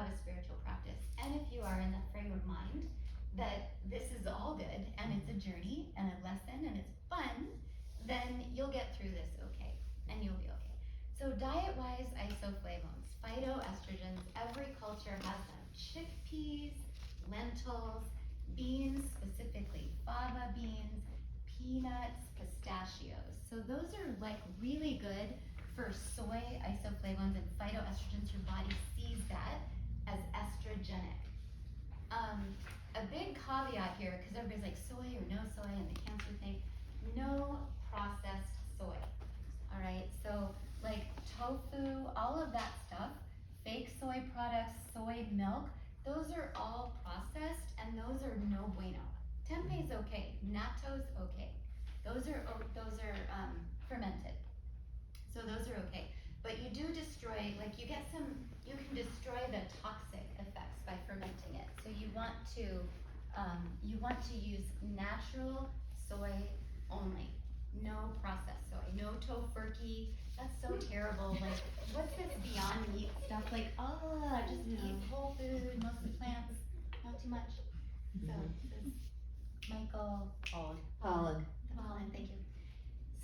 have a spiritual practice, and if you are in the frame of mind that this is all good and it's a journey and a lesson and it's fun, then you'll get through this okay, and you'll be okay. So diet-wise, isoflavones, phytoestrogens, every culture has them. Chickpeas, lentils, beans, specifically fava beans, peanuts, pistachios. So those are like really good for soy, isoflavones, and phytoestrogens. Your body sees that as estrogenic. A big caveat here, because everybody's like soy or no soy and the cancer thing, no processed soy. All right, so like tofu, all of that stuff, fake soy products, soy milk, those are all processed and those are no bueno. Tempeh's okay, natto's okay. Those are fermented, so those are okay. But you do destroy, like you can destroy the toxic effects by fermenting it. So you want to use natural soy only. No processed soy, no tofurkey. That's so terrible. Like, what's this Beyond Meat stuff? Like, just eat whole food, mostly plants, not too much. So this is Michael Pollan, thank you.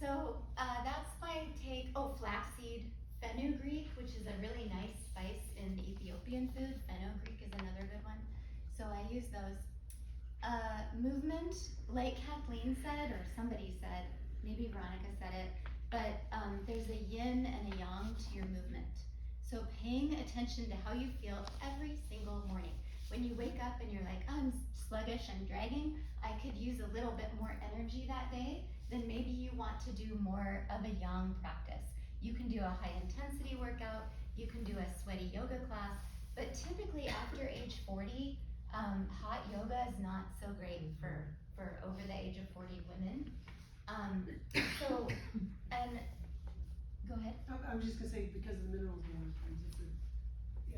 So that's my take. Oh, flaxseed, fenugreek, which is a really nice spice in Ethiopian food. Fenugreek is another good one. So I use those. Movement, like Kathleen said, or somebody said, maybe Veronica said it, but there's a yin and a yang to your movement. So paying attention to how you feel every single morning. When you wake up and you're like, I'm sluggish, I'm dragging, I could use a little bit more energy that day, then maybe you want to do more of a yang practice. You can do a high intensity workout, you can do a sweaty yoga class, but typically after age 40, hot yoga is not so great for over the age of 40 women. And go ahead. I was just gonna say, because of the minerals in water,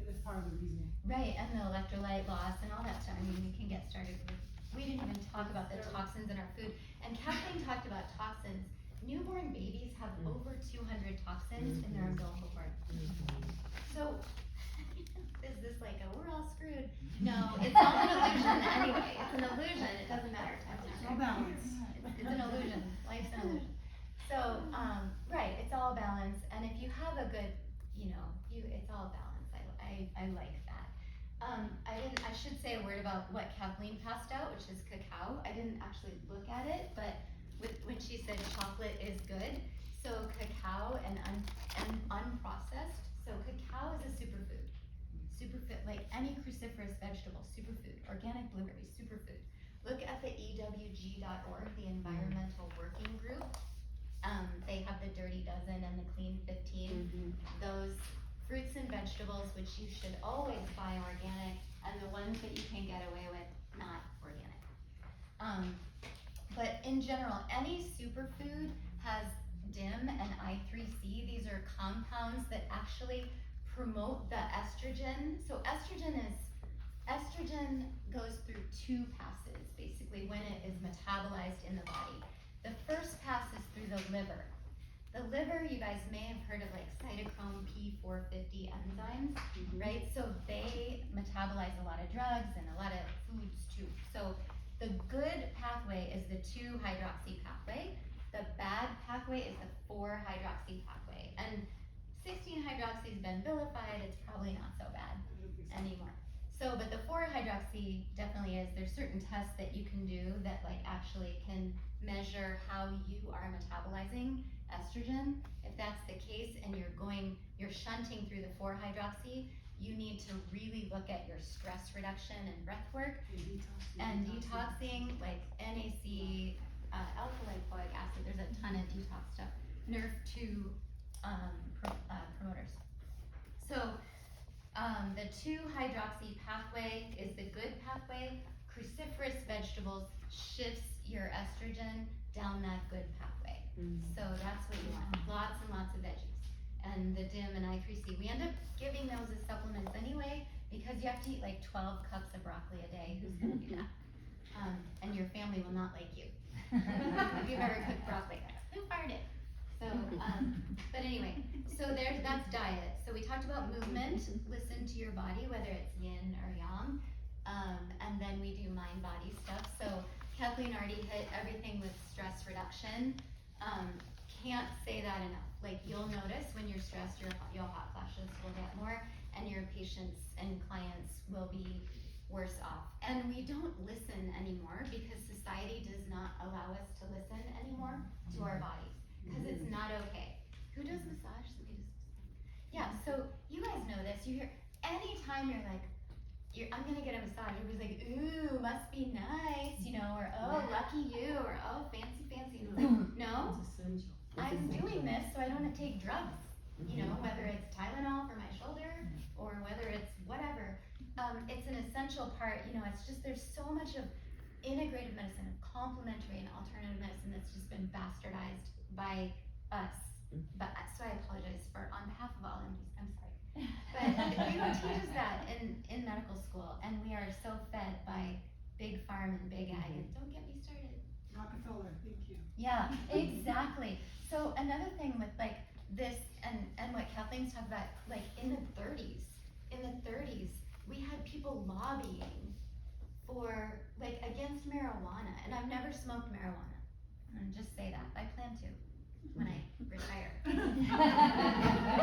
that's part of the reason. Right, and the electrolyte loss and all that stuff. I mean, we can get started with, we didn't even talk about the toxins in our food. And Kathleen talked about toxins. Newborn babies have over 200 toxins in their umbilical cord. So, is this like we're all screwed? No, it's all an illusion anyway. It's an illusion, it doesn't matter. It's all balance. It's an illusion, life's an illusion. So, right, it's all balance, and if you have a good, it's all balance. I like that. I should say a word about what Kathleen passed out, which is cacao. I didn't actually look at it, but when she said chocolate is good, so cacao and unprocessed, so cacao is a superfood. Superfood, like any cruciferous vegetable, superfood. Organic blueberries, superfood. Look at the EWG.org, the Environmental Working Group. They have the Dirty Dozen and the Clean 15. Those fruits and vegetables, which you should always buy organic, and the ones that you can get away with, not organic. But in general, any superfood has DIM and I3C. These are compounds that actually promote the estrogen. So estrogen goes through two passes, basically, when it is metabolized in the body. The first pass is through the liver. The liver, you guys may have heard of like cytochrome P450 enzymes, right? So they metabolize a lot of drugs and a lot of foods too. So the good pathway is the 2-hydroxy pathway. The bad pathway is the 4-hydroxy pathway. And 16-hydroxy has been vilified. It's probably not so bad anymore. So, but the 4-hydroxy definitely is. There's certain tests that you can do that like actually can measure how you are metabolizing estrogen. If that's the case and you're shunting through the 4-hydroxy, you need to really look at your stress reduction and breath work and detoxing, like NAC, alpha-lipoic acid. There's a ton of detox stuff. NRF2 promoters. So the 2-hydroxy pathway is the good pathway. Cruciferous vegetables shifts your estrogen down that good pathway. So that's what you want. Lots and lots of veggies. And the DIM and I3C. We end up giving those as supplements anyway because you have to eat like 12 cups of broccoli a day. Who's going to do that? And your family will not like you. If you've ever cooked broccoli. Who fired it? So, but anyway, So that's diet. So we talked about movement, listen to your body, whether it's yin or yang. And then we do mind body stuff. So Kathleen already hit everything with stress reduction. Can't say that enough. Like, you'll notice when you're stressed, your hot flashes will get more, and your patients and clients will be worse off. And we don't listen anymore because society does not allow us to listen anymore to our bodies, because it's not okay. Who does massage? Somebody does massage. Yeah, so you guys know this. You hear anytime you're like, I'm gonna get a massage, everybody's like, ooh, must be nice, you know, or oh, lucky you, or oh, fancy, fancy. No, It's essential. I'm doing this so I don't have to take drugs, you know, whether it's Tylenol for my shoulder or whether it's whatever. It's an essential part, you know, it's just, there's so much of integrative medicine, of complementary and alternative medicine that's just been bastardized by us. But so I apologize on behalf of all MDs, I'm sorry. But we don't teach us that in medical school, and we are so fed by big farm and big ag, and don't get me started. Rockefeller, thank you. Yeah, exactly. So another thing with like this and what Kathleen's talked about, like in the 30s, we had people lobbying for, like, against marijuana, and I've never smoked marijuana. And just say that, I plan to when I retire.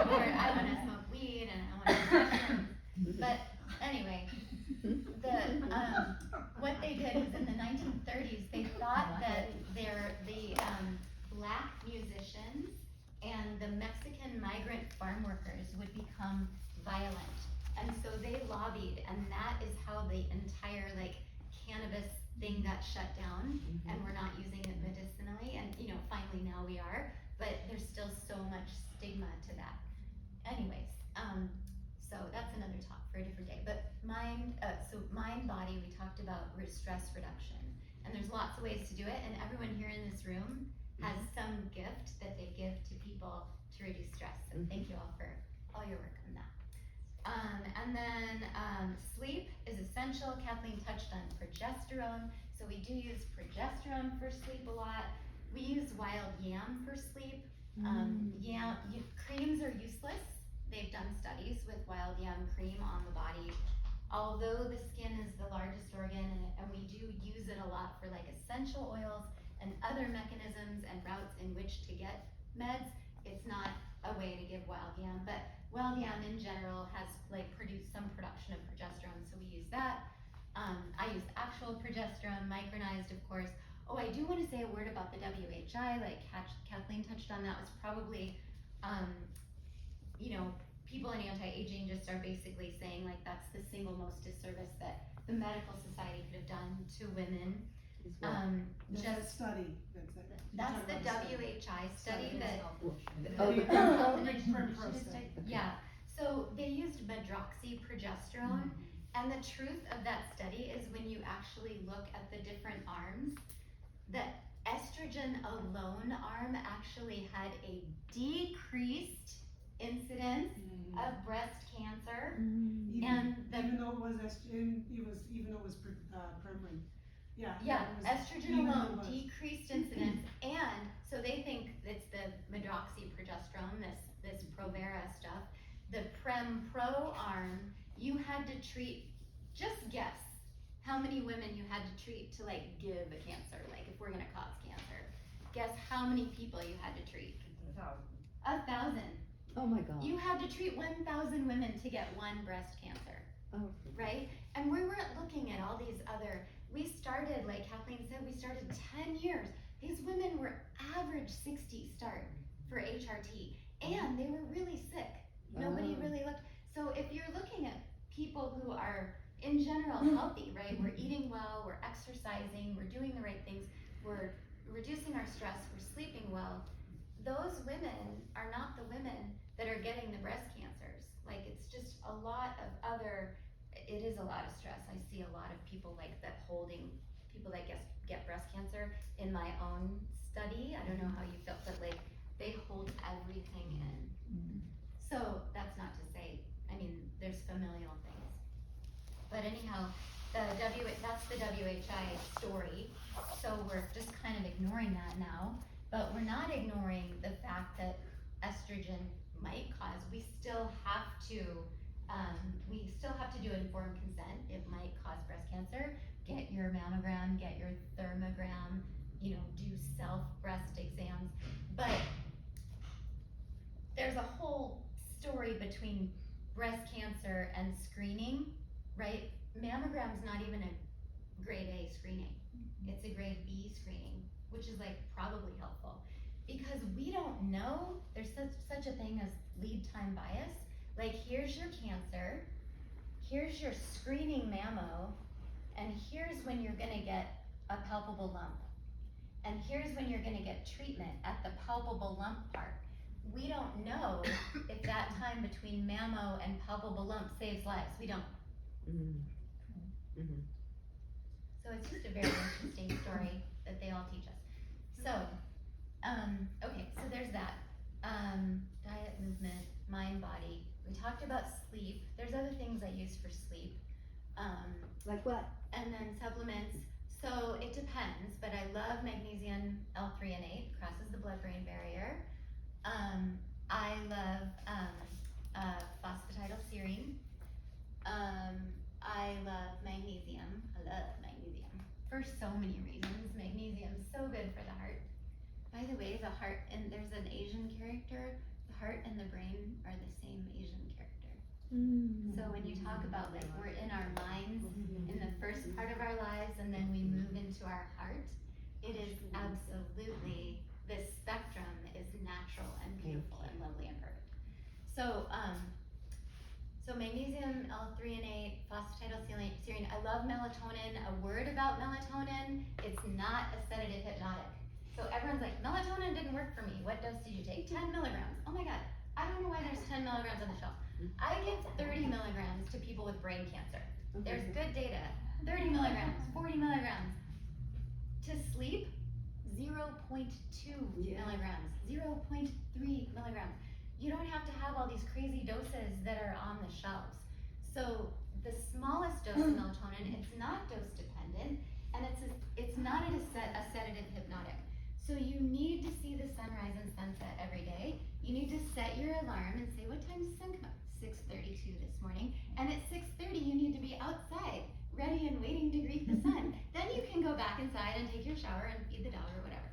Or I wanna smoke weed and I wanna mushrooms. But anyway, what they did is in the 1930s, they thought that the black musicians and the Mexican migrant farm workers would become violent. And so they lobbied, and that is how the entire like cannabis thing got shut down, and we're not using it medicinally, and you know, finally now we are, but there's still so much stigma to that. Anyways, so that's another talk for a different day. But mind, body, we talked about stress reduction, and there's lots of ways to do it, and everyone here in this room has some gift that they give to people to reduce stress. So thank you all for all your work on that. And then sleep is essential. Kathleen touched on progesterone. So we do use progesterone for sleep a lot. We use wild yam for sleep. Creams are useless. They've done studies with wild yam cream on the body. Although the skin is the largest organ, and we do use it a lot for like essential oils and other mechanisms and routes in which to get meds, it's not a way to give wild yam. But wild yam in general has like produced some production of progesterone, so we use that. I use actual progesterone, micronized, of course. Oh, I do want to say a word about the WHI, like Kathleen touched on that, was probably, you know, people in anti-aging just are basically saying like that's the single most disservice that the medical society could have done to women. That's the WHI study that. Yeah. So they used medroxyprogesterone, and the truth of that study is when you actually look at the different arms, the estrogen alone arm actually had a decreased incidence of breast cancer, and even though it was estrogen, even though it was Premarin. Yeah, estrogen alone decreased incidence, and so they think it's the medroxyprogesterone, this Provera stuff. The Prem Pro arm, you had to treat, just guess how many women you had to treat to like give a cancer, like if we're gonna cause cancer. Guess how many people you had to treat? 1,000. Oh my God. You had to treat 1,000 women to get one breast cancer. Oh. Right? And we weren't looking at all these other, we started, like Kathleen said, we started 10 years. These women were average 60 start for HRT, and they were really sick. Nobody really looked. So if you're looking at people who are in general healthy, right? We're eating well, we're exercising, we're doing the right things, we're reducing our stress, we're sleeping well. Those women are not the women that are getting the breast cancers. Like, it's just a lot of other, it is a lot of stress. I see a lot of people like that holding, people that get breast cancer. In my own study, I don't know how you felt, but like they hold everything in. So that's not to say, I mean, there's familial things. But anyhow, that's the WHI story. So we're just kind of ignoring that now, but we're not ignoring the fact that estrogen might cause, we still have to do informed consent. It might cause breast cancer. Get your mammogram, get your thermogram, you know, do self breast exams. But there's a whole story between breast cancer and screening, right? Mammogram's not even a grade A screening. It's a grade B screening, which is like probably helpful because we don't know. There's such a thing as lead time bias. Like, here's your cancer, here's your screening mammo, and here's when you're gonna get a palpable lump. And here's when you're gonna get treatment at the palpable lump part. We don't know if that time between mammo and palpable lump saves lives. We don't. So it's just a very interesting story that they all teach us. So, okay, so there's that. Diet, movement, mind, body. We talked about sleep. There's other things I use for sleep. Like what? And then supplements. So it depends, but I love magnesium L-threonate, crosses the blood-brain barrier. I love phosphatidylserine. I love magnesium. I love magnesium for so many reasons. Magnesium is so good for the heart. By the way, the heart, and there's an Asian character, the heart and the brain are the same Asian character. So when you talk about like we're in our minds in the first part of our lives and then we move into our heart, it is absolutely, this spectrum is natural and beautiful and lovely and perfect. So, so magnesium L-threonate, phosphatidylserine. I love melatonin. A word about melatonin, it's not a sedative hypnotic. So everyone's like, melatonin didn't work for me. What dose did you take? 10 milligrams. Oh my God, I don't know why there's 10 milligrams on the shelf. I give 30 milligrams to people with brain cancer. There's good data. 30 milligrams, 40 milligrams. To sleep, 0.2 milligrams, 0.3 milligrams. You don't have to have all these crazy doses that are on the shelves. So the smallest dose of melatonin, it's not dose dependent, and it's not a sedative hypnotic. So you need to see the sunrise and sunset every day. You need to set your alarm and say, what time does the sun come up? 6:32 this morning. And at 6:30 you need to be outside, ready and waiting to greet the sun. Then you can go back inside and take your shower and feed the dog or whatever.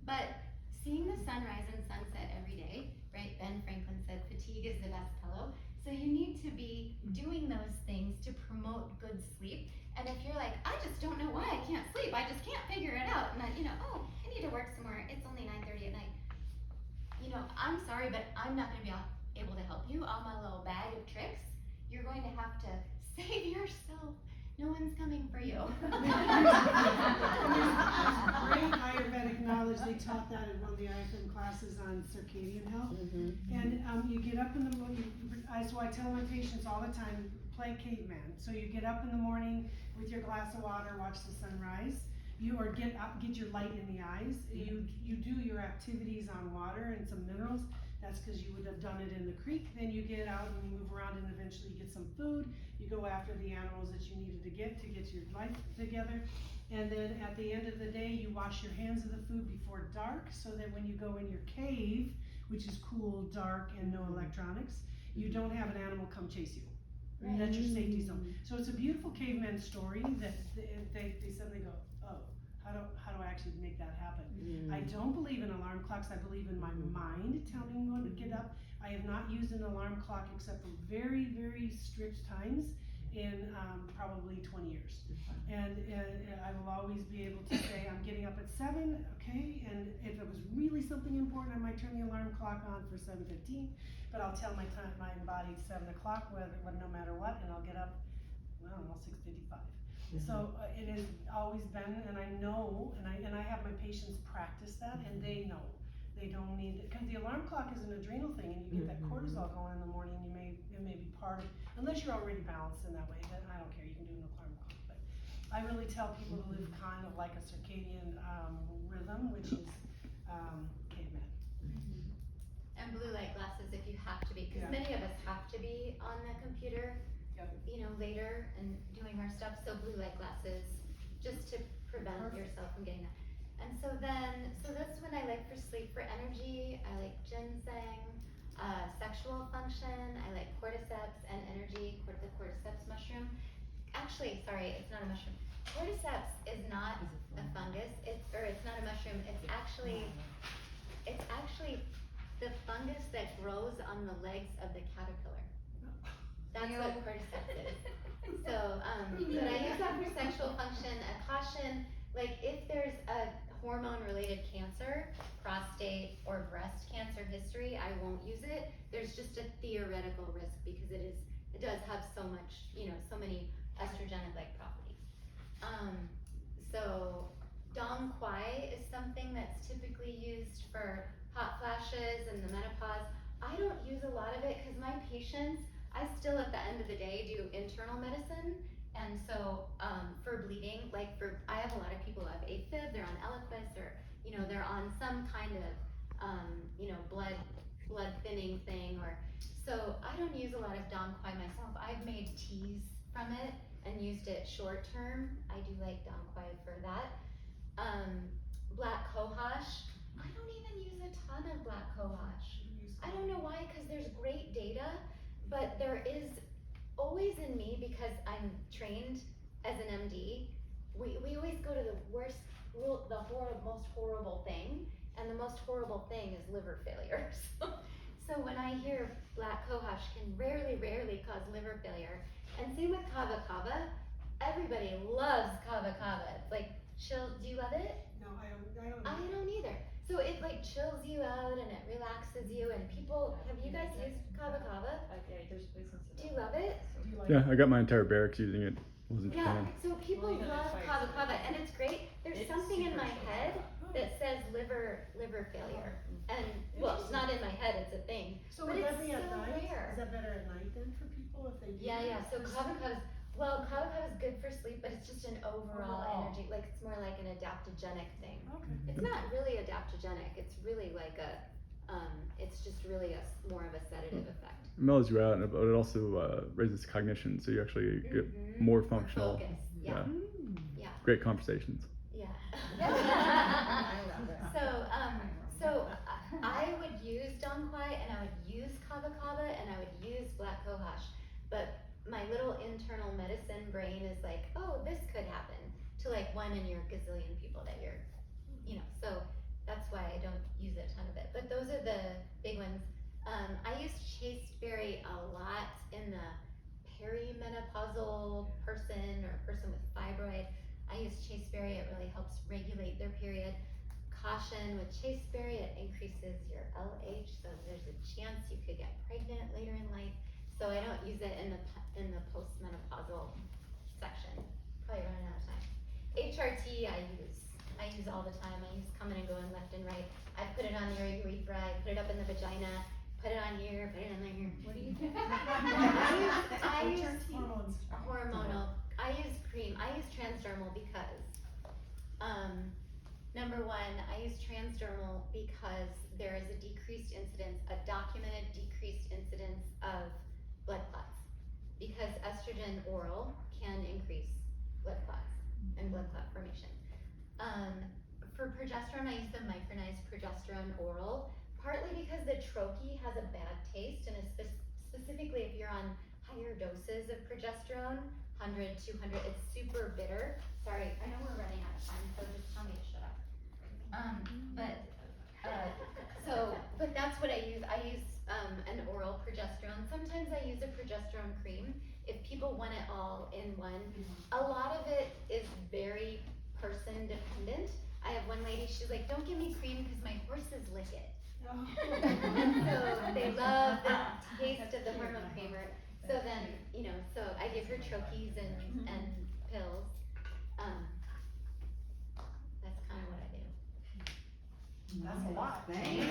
But seeing the sunrise and sunset every day, right? Ben Franklin said fatigue is the best pillow. So you need to be doing those things to promote good sleep. And if you're like, I just don't know why I can't sleep, I just can't figure it out, and I need to work some more, it's only 9:30 at night. I'm sorry, but I'm not gonna be able to help you. All my little bag of tricks, you're going to have to save yourself. No one's coming for you. Great Ayurvedic knowledge. They taught that in one of the IFM classes on circadian health. And you get up in the morning. So I tell my patients all the time, play caveman. So you get up in the morning with your glass of water, watch the sunrise. Or get up, get your light in the eyes. You do your activities on water and some minerals. That's because you would have done it in the creek. Then you get out and you move around and eventually you get some food. You go after the animals that you needed to get your life together. And then at the end of the day, you wash your hands of the food before dark so that when you go in your cave, which is cool, dark, and no electronics, you don't have an animal come chase you. Right. That's your safety zone. So it's a beautiful caveman story that they suddenly go, oh, how do I actually make that happen? I don't believe in alarm clocks. I believe in my mind telling me when to get up. I have not used an alarm clock except for very, very strict times in probably 20 years. And I will always be able to say, I'm getting up at 7, okay? And if it was really something important, I might turn the alarm clock on for 7:15, but I'll tell my body 7 o'clock, no matter what, and I'll get up, well, almost 6:55. So it has always been, and I know, and I have my patients practice that, and they know. They don't need it, because the alarm clock is an adrenal thing, and you get that cortisol going in the morning, it may be part of, unless you're already balanced in that way, then I don't care, you can do an alarm clock. But I really tell people to live kind of like a circadian rhythm, which is caveman. And blue light glasses if you have to be, because many of us have to be on the computer, later and doing our stuff. So blue light glasses, just to prevent yourself from getting that. And so that's what I like for sleep. For energy, I like ginseng. cordyceps and energy, the cordyceps mushroom. Actually, sorry, it's not a mushroom. Cordyceps is not a fungus. It's not a mushroom. It's actually the fungus that grows on the legs of the caterpillar. That's what cordyceps is. So, but I use that for sexual function. A caution, like if there's a hormone-related cancer, prostate or breast cancer history, I won't use it. There's just a theoretical risk because it does have so much, so many estrogenic-like properties. So Dong Quai is something that's typically used for hot flashes and the menopause. I don't use a lot of it because my patients, I still at the end of the day do internal medicine. And so for bleeding, I have a lot of people who have AFib, they're on Eliquis, or they're on some kind of blood thinning thing, or so I don't use a lot of Dong Quai myself. I've made teas from it and used it short term. I do like Dong Quai for that. Black cohosh, I don't even use a ton of black cohosh. I don't know why, because there's great data, but there is always in me, because I'm trained as an MD, we always go to the worst, most horrible thing, and the most horrible thing is liver failure. So when I hear black cohosh can rarely cause liver failure, and same with kava kava, everybody loves kava kava. It's like chill. Do you love it? No, I don't. I don't either. So it like chills you out and it relaxes you. And people, have you guys used kava kava? Okay, there's reasons. Do you love it? Yeah, I got my entire barracks using it. Wasn't Yeah. Japan. So people Well, love it's kava like- kava, and it's great. There's It's something in super my chill. head that says liver failure, and well, it's not in my head. It's a thing. So But would it's that be at so night? rare. Is that better at night then for people if they do? Yeah. that? So kava kava's good for sleep, but it's just an overall energy. Like it's more like an adaptogenic thing. Okay. It's not really adaptogenic. It's really like it's just really more of a sedative effect. It mellows you out, but it also raises cognition, so you actually get more functional. Focus. Yeah. Yeah. Great conversations. Yeah. I love that. So I would use Dong Quai, and I would use kava kava, and I would use black cohosh, but my little internal medicine brain is like, oh, this could happen to like one in your gazillion people that you're, so that's why I don't use a ton of it. But those are the big ones. I use chasteberry a lot in the perimenopausal person or person with fibroid. I use chasteberry, it really helps regulate their period. Caution with chasteberry, it increases your LH, so there's a chance you could get pregnant later in life. So I don't use it in the postmenopausal section. Probably running out of time. HRT I use all the time. I use coming and going left and right. I put it on your urethra, I put it up in the vagina, put it on here, put it on there. What do you do? I use Hormones. hormonal. I use cream. I use transdermal because number one, I use transdermal because there is a documented decreased incidence of blood clots, because estrogen oral can increase blood clots and blood clot formation. For progesterone, I use the micronized progesterone oral, partly because the troche has a bad taste, and specifically if you're on higher doses of progesterone, 100, 200, it's super bitter. Sorry, I know we're running out of time, so just tell me to shut up. But that's what I use. I use an oral progesterone. Sometimes I use a progesterone cream if people want it all in one. A lot of it is very person dependent. I have one lady, she's like, don't give me cream because my horses lick it. So they love the taste of the hormone creamer. So then, so I give her troches and pills. That's kind of what I do. That's a lot. Thank you.